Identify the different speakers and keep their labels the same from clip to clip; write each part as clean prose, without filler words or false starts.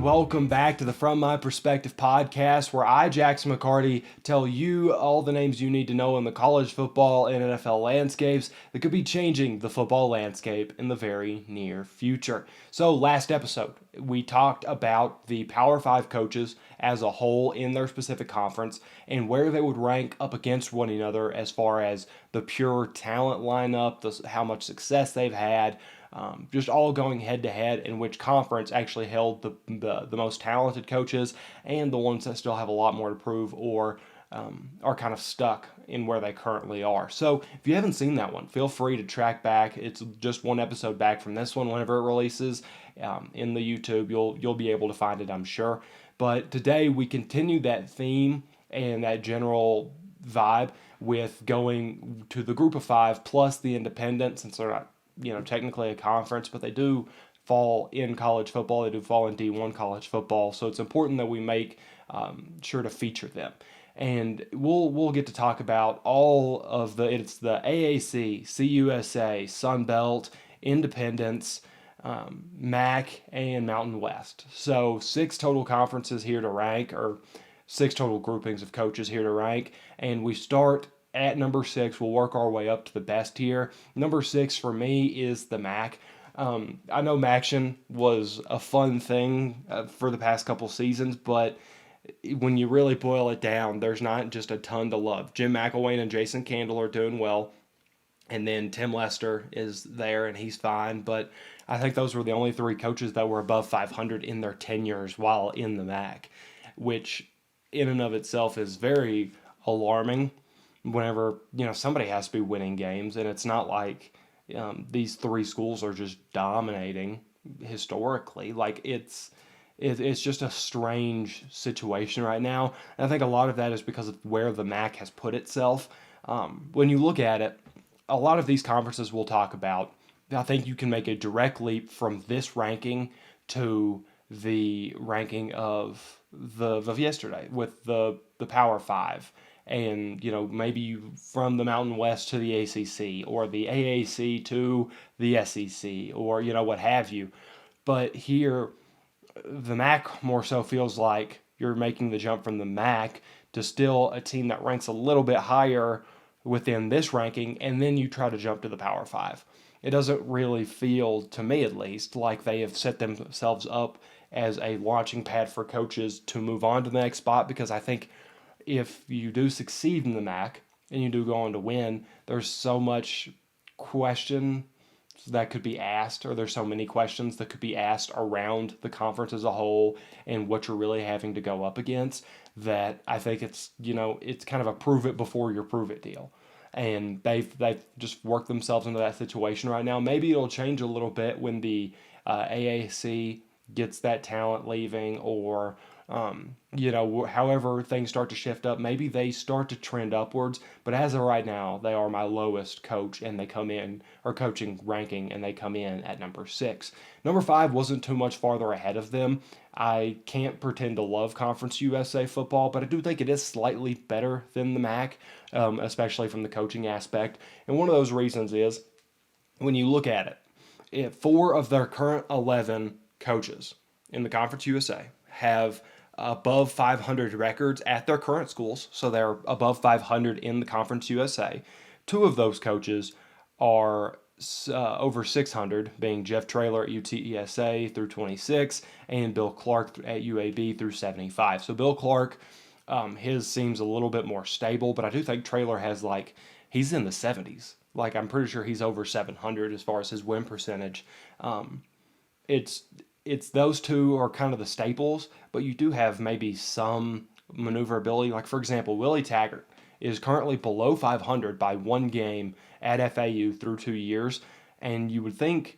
Speaker 1: welcome back to the From My Perspective podcast, where I, Jackson McCarty, tell you all the names you need to know in the college football and NFL landscapes that could be changing the football landscape in the very near future. So, last episode, we talked about the Power 5 coaches as a whole in their specific conference and where they would rank up against one another as far as the pure talent lineup, how much success they've had. Just all going head to head, in which conference actually held the most talented coaches and the ones that still have a lot more to prove or are kind of stuck in where they currently are. So if you haven't seen that one, feel free to track back. It's just one episode back from this one. Whenever it releases in the YouTube, you'll be able to find it, I'm sure. But today we continue that theme and that general vibe with going to the group of five plus the independents, since they're not technically a conference, but they do fall in college football. They do fall in D1 college football, so it's important that we make sure to feature them. And we'll get to talk about all of it's the AAC, CUSA, Sun Belt, Independence, MAC, and Mountain West. So 6 total conferences here to rank, or 6 total groupings of coaches here to rank, and we start at number 6. We'll work our way up to the best tier. Number 6 for me is the MAC. I know MACtion was a fun thing for the past couple seasons, but when you really boil it down, there's not just a ton to love. Jim McElwain and Jason Candle are doing well, and then Tim Lester is there, and he's fine. But I think those were the only 3 coaches that were above 500 in their tenures while in the MAC, which in and of itself is very alarming. Whenever somebody has to be winning games, and it's not like these 3 schools are just dominating historically. Like it's just a strange situation right now, and I think a lot of that is because of where the MAC has put itself. When you look at it, a lot of these conferences we'll talk about, I think you can make a direct leap from this ranking to the ranking of yesterday with the Power 5. And, maybe from the Mountain West to the ACC or the AAC to the SEC or, what have you. But here, the MAC more so feels like you're making the jump from the MAC to still a team that ranks a little bit higher within this ranking, and then you try to jump to the Power 5. It doesn't really feel, to me at least, like they have set themselves up as a launching pad for coaches to move on to the next spot, because I think if you do succeed in the MAC and you do go on to win, there's so much question that could be asked, or there's so many questions that could be asked around the conference as a whole and what you're really having to go up against, that I think it's kind of a prove it before you prove it deal. And they've just worked themselves into that situation right now. Maybe it'll change a little bit when the AAC gets that talent leaving, or however things start to shift up, maybe they start to trend upwards. But as of right now, they are my lowest coach, and they come in, or coaching ranking, and they come in at number 6. Number 5 wasn't too much farther ahead of them. I can't pretend to love Conference USA football, but I do think it is slightly better than the MAC, especially from the coaching aspect. And one of those reasons is, when you look at it, 4 of their current 11 coaches in the Conference USA have above 500 records at their current schools, so they're above 500 in the Conference USA. 2 of those coaches are over 600, being Jeff Traylor at UTESA through 26 and Bill Clark at UAB through 75. So Bill Clark, his seems a little bit more stable, but I do think Traylor has he's in the 70s. I'm pretty sure he's over 700 as far as his win percentage. It's those 2 are kind of the staples, but you do have maybe some maneuverability. Like, for example, Willie Taggart is currently below 500 by 1 game at FAU through 2 years, and you would think,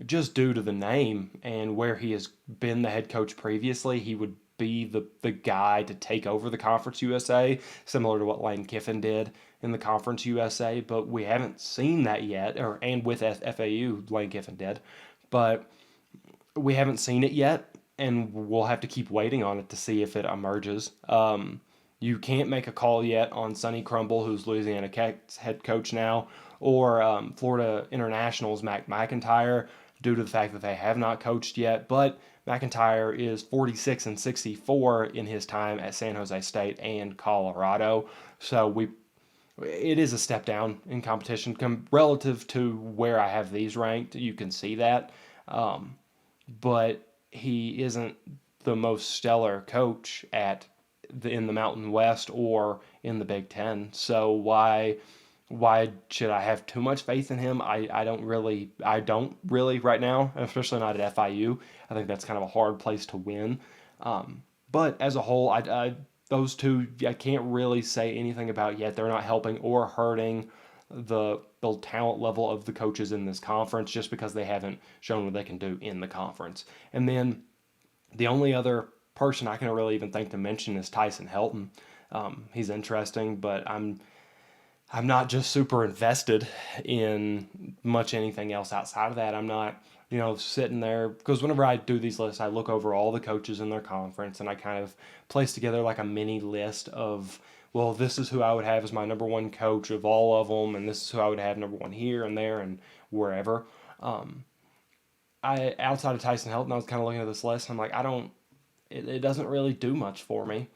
Speaker 1: just due to the name and where he has been the head coach previously, he would be the guy to take over the Conference USA, similar to what Lane Kiffin did in the Conference USA, but we haven't seen that yet, and with FAU, Lane Kiffin did, but we haven't seen it yet, and we'll have to keep waiting on it to see if it emerges. You can't make a call yet on Sonny Crumble, who's Louisiana head coach now, or Florida International's Mac McIntyre. due to the fact that they have not coached yet. But McIntyre is 46-64 in his time at San Jose State and Colorado. So it is a step down in competition relative to where I have these ranked. You can see that. But he isn't the most stellar coach in the Mountain West or in the Big Ten. So why should I have too much faith in him? I don't really right now, especially not at FIU. I think that's kind of a hard place to win. But as a whole, those two I can't really say anything about yet. They're not helping or hurting the talent level of the coaches in this conference just because they haven't shown what they can do in the conference. And then the only other person I can really even think to mention is Tyson Helton. He's interesting, but I'm not just super invested in much anything else outside of that. I'm not, sitting there because whenever I do these lists, I look over all the coaches in their conference and I kind of place together like a mini list of, well, this is who I would have as my number one coach of all of them, and this is who I would have number one here and there and wherever. I outside of Tyson Helton, I was kind of looking at this list. I'm like, it doesn't really do much for me.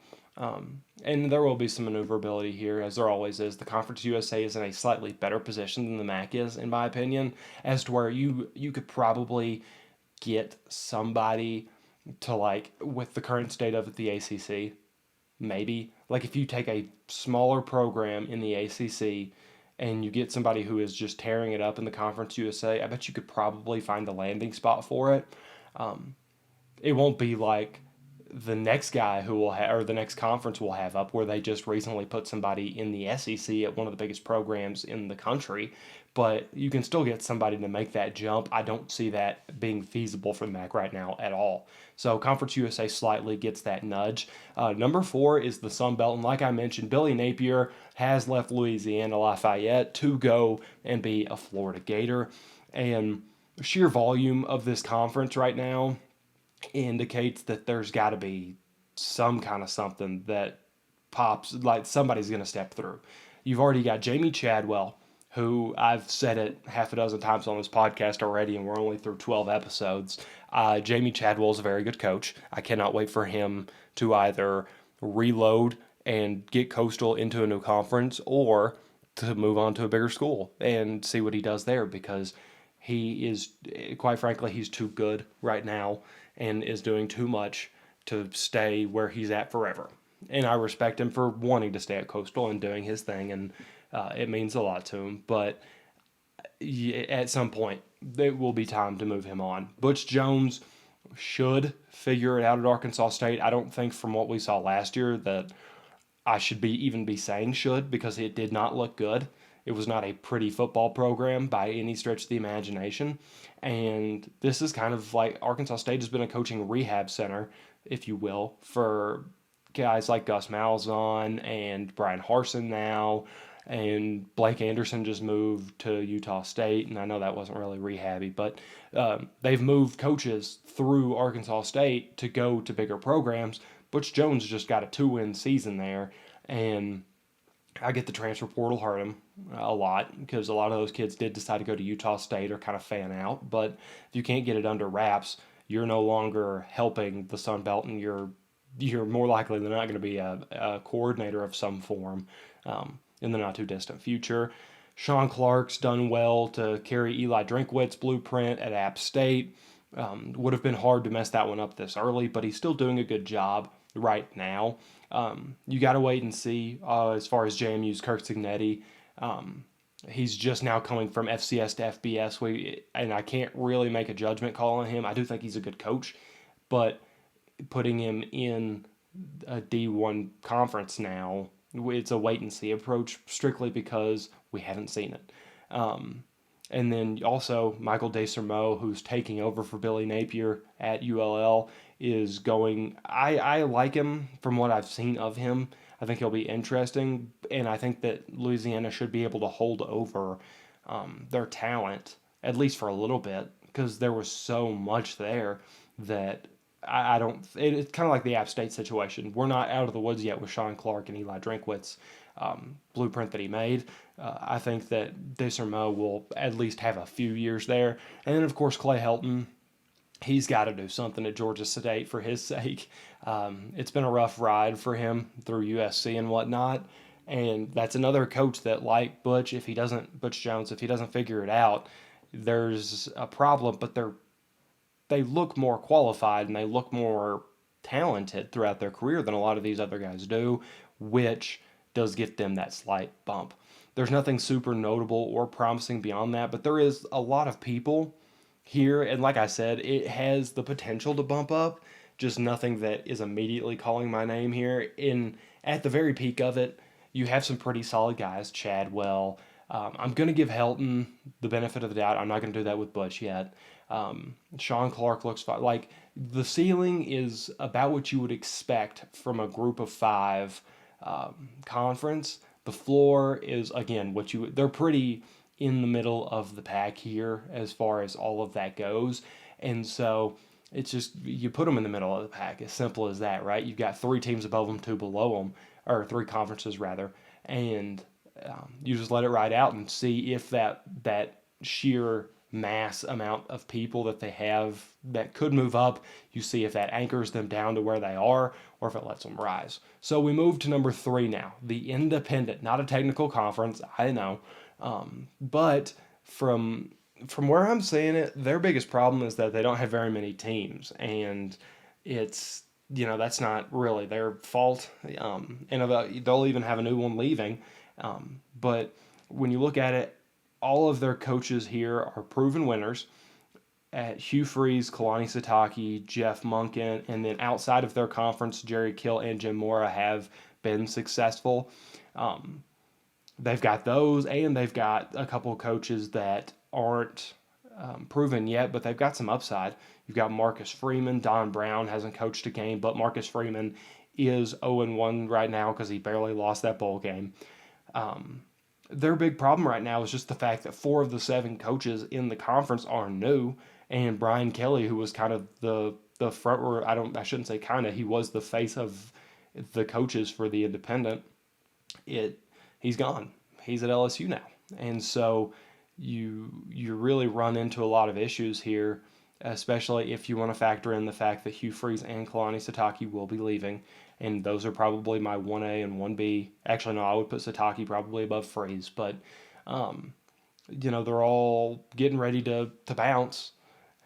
Speaker 1: And there will be some maneuverability here, as there always is. The Conference USA is in a slightly better position than the MAC is, in my opinion, as to where you could probably get somebody to, like, with the current state of the ACC, maybe. Like, if you take a smaller program in the ACC and you get somebody who is just tearing it up in the Conference USA, I bet you could probably find a landing spot for it. It won't be like the next guy who will have, or the next conference will have up, where they just recently put somebody in the SEC at one of the biggest programs in the country, but you can still get somebody to make that jump. I don't see that being feasible for the MAC right now at all. So Conference USA slightly gets that nudge. Number 4 is the Sun Belt, and like I mentioned, Billy Napier has left Louisiana Lafayette to go and be a Florida Gator, and sheer volume of this conference right now indicates that there's got to be some kind of something that pops, like somebody's going to step through. You've already got Jamie Chadwell, who I've said it half a dozen times on this podcast already, and we're only through 12 episodes. Jamie Chadwell is a very good coach. I cannot wait for him to either reload and get Coastal into a new conference or to move on to a bigger school and see what he does there, because he is, quite frankly, he's too good right now and is doing too much to stay where he's at forever. And I respect him for wanting to stay at Coastal and doing his thing, and it means a lot to him. But at some point, it will be time to move him on. Butch Jones should figure it out at Arkansas State. I don't think from what we saw last year that I should even be saying should, because it did not look good. It was not a pretty football program by any stretch of the imagination. And this is kind of like Arkansas State has been a coaching rehab center, if you will, for guys like Gus Malzahn and Brian Harsin now. And Blake Anderson just moved to Utah State. And I know that wasn't really rehabby, but they've moved coaches through Arkansas State to go to bigger programs. Butch Jones just got a 2-win season there. And I get the transfer portal hurt him a lot, because a lot of those kids did decide to go to Utah State or kind of fan out. But if you can't get it under wraps, you're no longer helping the Sun Belt, and you're more likely than not going to be a coordinator of some form in the not too distant future. Sean Clark's done well to carry Eli Drinkwitz's blueprint at App State. Would have been hard to mess that one up this early, but he's still doing a good job right now. You got to wait and see as far as JMU's Kirk Cignetti. He's just now coming from FCS to FBS, and I can't really make a judgment call on him. I do think he's a good coach, but putting him in a D1 conference now, it's a wait-and-see approach, strictly because we haven't seen it. And then also Michael DeSermo, who's taking over for Billy Napier at ULL, is going. I like him from what I've seen of him. I think he'll be interesting, and I think that Louisiana should be able to hold over their talent, at least for a little bit, because there was so much there that I don't. It's kind of like the App State situation. We're not out of the woods yet with Sean Clark and Eli Drinkwitz blueprint that he made. I think that Dissermo will at least have a few years there. And then, of course, Clay Helton, he's got to do something at Georgia State for his sake. It's been a rough ride for him through USC and whatnot. And that's another coach that, like Butch Jones, if he doesn't figure it out, there's a problem. But they look more qualified and they look more talented throughout their career than a lot of these other guys do, which does get them that slight bump. There's nothing super notable or promising beyond that, but there is a lot of people here, and like I said, it has the potential to bump up, just nothing that is immediately calling my name here. At the very peak of it, you have some pretty solid guys, Chadwell. I'm going to give Helton the benefit of the doubt. I'm not going to do that with Butch yet. Sean Clark looks fine. Like, the ceiling is about what you would expect from a group of five conference. The floor is, again, they're pretty in the middle of the pack here as far as all of that goes. And so it's just, you put them in the middle of the pack, as simple as that, right? You've got three teams above them, two below them, or three conferences rather, and you just let it ride out and see if that sheer mass amount of people that they have that could move up, you see if that anchors them down to where they are or if it lets them rise. So we move to number 3 now, the independent, not a technical conference, I know, but from where I'm seeing it, their biggest problem is that they don't have very many teams, and it's, that's not really their fault. And they'll even have a new one leaving. But when you look at it, all of their coaches here are proven winners. At Hugh Freeze, Kalani Sitake, Jeff Monken, and then outside of their conference, Jerry Kill and Jim Mora have been successful. They've got those, and they've got a couple of coaches that aren't proven yet, but they've got some upside. You've got Marcus Freeman. Don Brown hasn't coached a game, but Marcus Freeman is 0-1 right now because he barely lost that bowl game. Their big problem right now is just the fact that 4 of the 7 coaches in the conference are new, and Brian Kelly, who was kind of the front row, I shouldn't say kind of, he was the face of the coaches for the independent. He's gone. He's at LSU now, and so you really run into a lot of issues here, especially if you want to factor in the fact that Hugh Freeze and Kalani Sitake will be leaving. And those are probably my 1A and 1B. Actually, no, I would put Sitake probably above Freeze. But, they're all getting ready to bounce.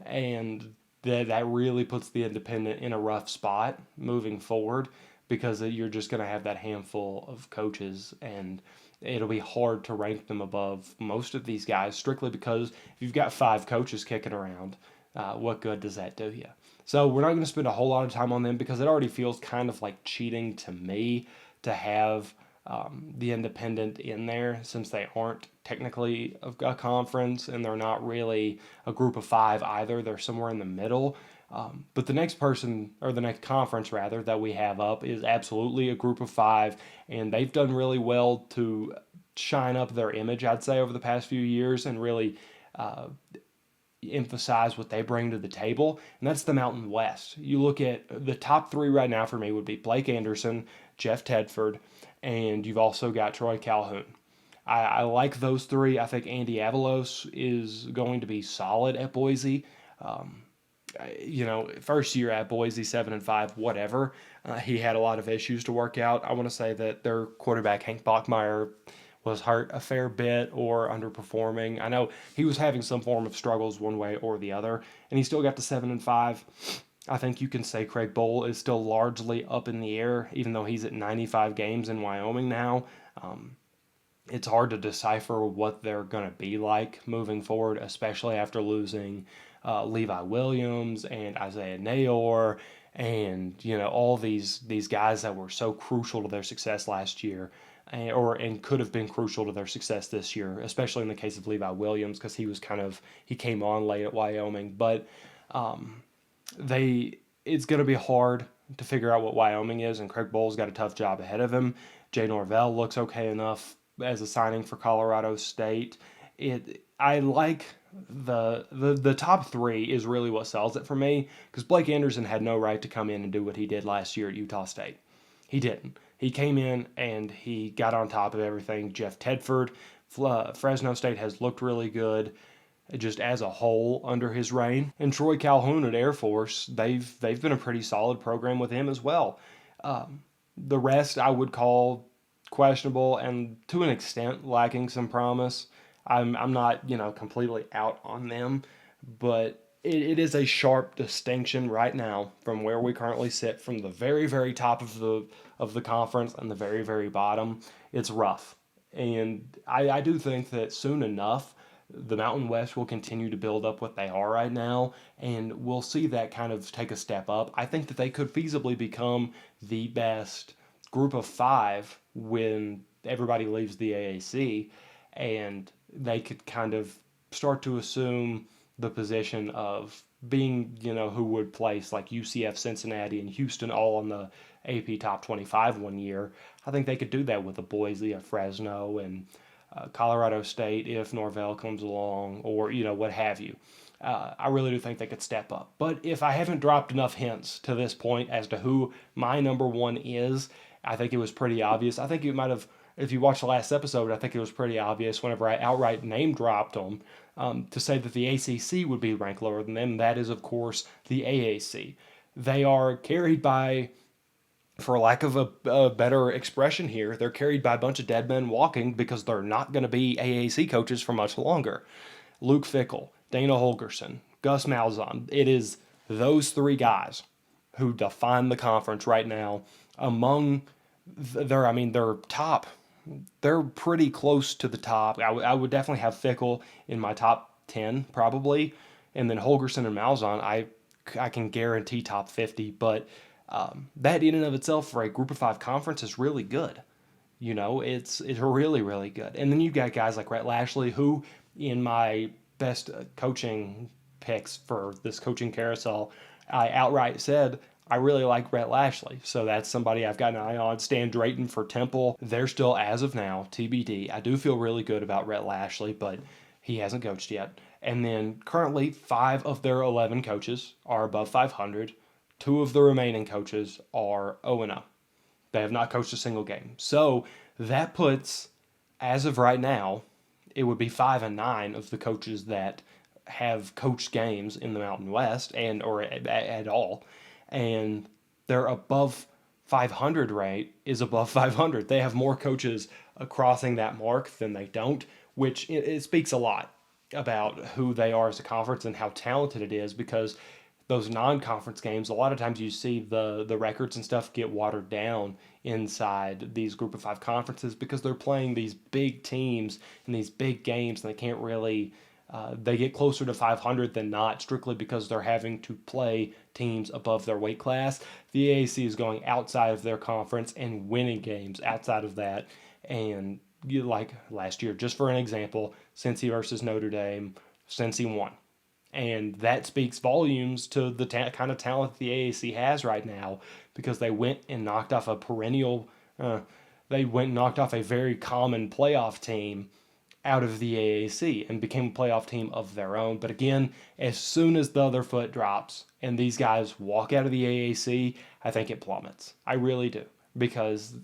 Speaker 1: And that really puts the independent in a rough spot moving forward because you're just going to have that handful of coaches. And it'll be hard to rank them above most of these guys strictly because if you've got 5 coaches kicking around, what good does that do you? So we're not going to spend a whole lot of time on them because it already feels kind of like cheating to me to have the independent in there since they aren't technically a conference and they're not really a group of 5 either. They're somewhere in the middle. But the next conference rather, that we have up is absolutely a group of 5, and they've done really well to shine up their image, I'd say, over the past few years and really emphasize what they bring to the table, and that's the Mountain West. You look at the top 3 right now for me would be Blake Anderson, Jeff Tedford, and you've also got Troy Calhoun. I like those 3. I think Andy Avalos is going to be solid at Boise. First year at Boise, 7-5, whatever. He had a lot of issues to work out. I want to say that their quarterback, Hank Bachmeier, was hurt a fair bit or underperforming. I know he was having some form of struggles one way or the other, and he still got to 7-5. I think you can say Craig Bowl is still largely up in the air, even though he's at 95 games in Wyoming now. It's hard to decipher what they're going to be like moving forward, especially after losing Levi Williams and Isaiah Nayor and all these guys that were so crucial to their success last year. And could have been crucial to their success this year, especially in the case of Levi Williams, because he came on late at Wyoming. But it's going to be hard to figure out what Wyoming is, and Craig Bohl's got a tough job ahead of him. Jay Norvell looks okay enough as a signing for Colorado State. I like the top three is really what sells it for me, because Blake Anderson had no right to come in and do what he did last year at Utah State. He didn't. He came in and he got on top of everything. Jeff Tedford, Fresno State has looked really good just as a whole under his reign. And Troy Calhoun at Air Force, they've been a pretty solid program with him as well. The rest I would call questionable and to an extent lacking some promise. I'm not completely out on them, but it is a sharp distinction right now from where we currently sit from the very top of the conference and the very bottom. It's rough, and I do think that soon enough the Mountain West will continue to build up what they are right now, and we'll see that kind of take a step up. I think that they could feasibly become the best group of five when everybody leaves the AAC, and they could kind of start to assume the position of being, who would place like UCF, Cincinnati, and Houston all on the AP Top 25 one year. I think they could do that with the Boise, Fresno, and Colorado State if Norvell comes along, or what have you. I really do think they could step up. But if I haven't dropped enough hints to this point as to who my number one is, I think it was pretty obvious. I think you might have, if you watched the last episode, I think it was pretty obvious whenever I outright name dropped them to say that the ACC would be ranked lower than them. That is, of course, the AAC. They are carried by, for lack of a better expression here, they're carried by a bunch of dead men walking because they're not going to be AAC coaches for much longer. Luke Fickell, Dana Holgorsen, Gus Malzahn. It is those three guys who define the conference right now. Among their top, they're pretty close to the top. I would definitely have Fickell in my top 10 probably, and then Holgorsen and Malzahn I can guarantee top 50, but that in and of itself for a group of five conference is really good. It's really good. And then you've got guys like Rhett Lashley, who in my best coaching picks for this coaching carousel, I outright said I really like Rhett Lashley. So that's somebody I've got an eye on. Stan Drayton for Temple. They're still, as of now, TBD. I do feel really good about Rhett Lashley, but he hasn't coached yet. And then currently 5 of their 11 coaches are above 500. 2 of the remaining coaches are 0-0. They have not coached a single game. So that puts, as of right now, it would be 5-9 of the coaches that have coached games in the Mountain West or at all. And their above 500 rate is above 500. They have more coaches crossing that mark than they don't, which it speaks a lot about who they are as a conference and how talented it is, because those non-conference games, a lot of times you see the records and stuff get watered down inside these group of five conferences because they're playing these big teams in these big games, and they can't really they get closer to 500 than not, strictly because they're having to play teams above their weight class. The AAC is going outside of their conference and winning games outside of that. And like last year, just for an example, Cincy versus Notre Dame, Cincy won. And that speaks volumes to the kind of talent the AAC has right now, because they went and knocked off a very common playoff team out of the AAC and became a playoff team of their own. But again, as soon as the other foot drops and these guys walk out of the AAC, I think it plummets. I really do, because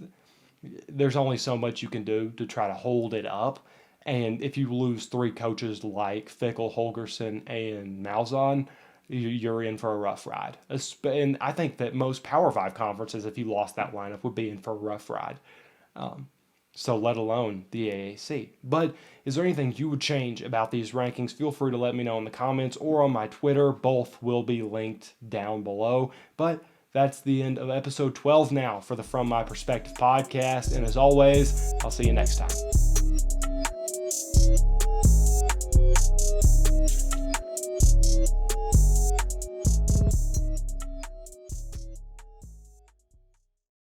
Speaker 1: there's only so much you can do to try to hold it up. And if you lose 3 coaches like Fickell, Holgorsen, and Malzahn, you're in for a rough ride. And I think that most Power 5 conferences, if you lost that lineup, would be in for a rough ride. So let alone the AAC. But is there anything you would change about these rankings? Feel free to let me know in the comments or on my Twitter. Both will be linked down below. But that's the end of episode 12 now for the From My Perspective podcast. And as always, I'll see you next time.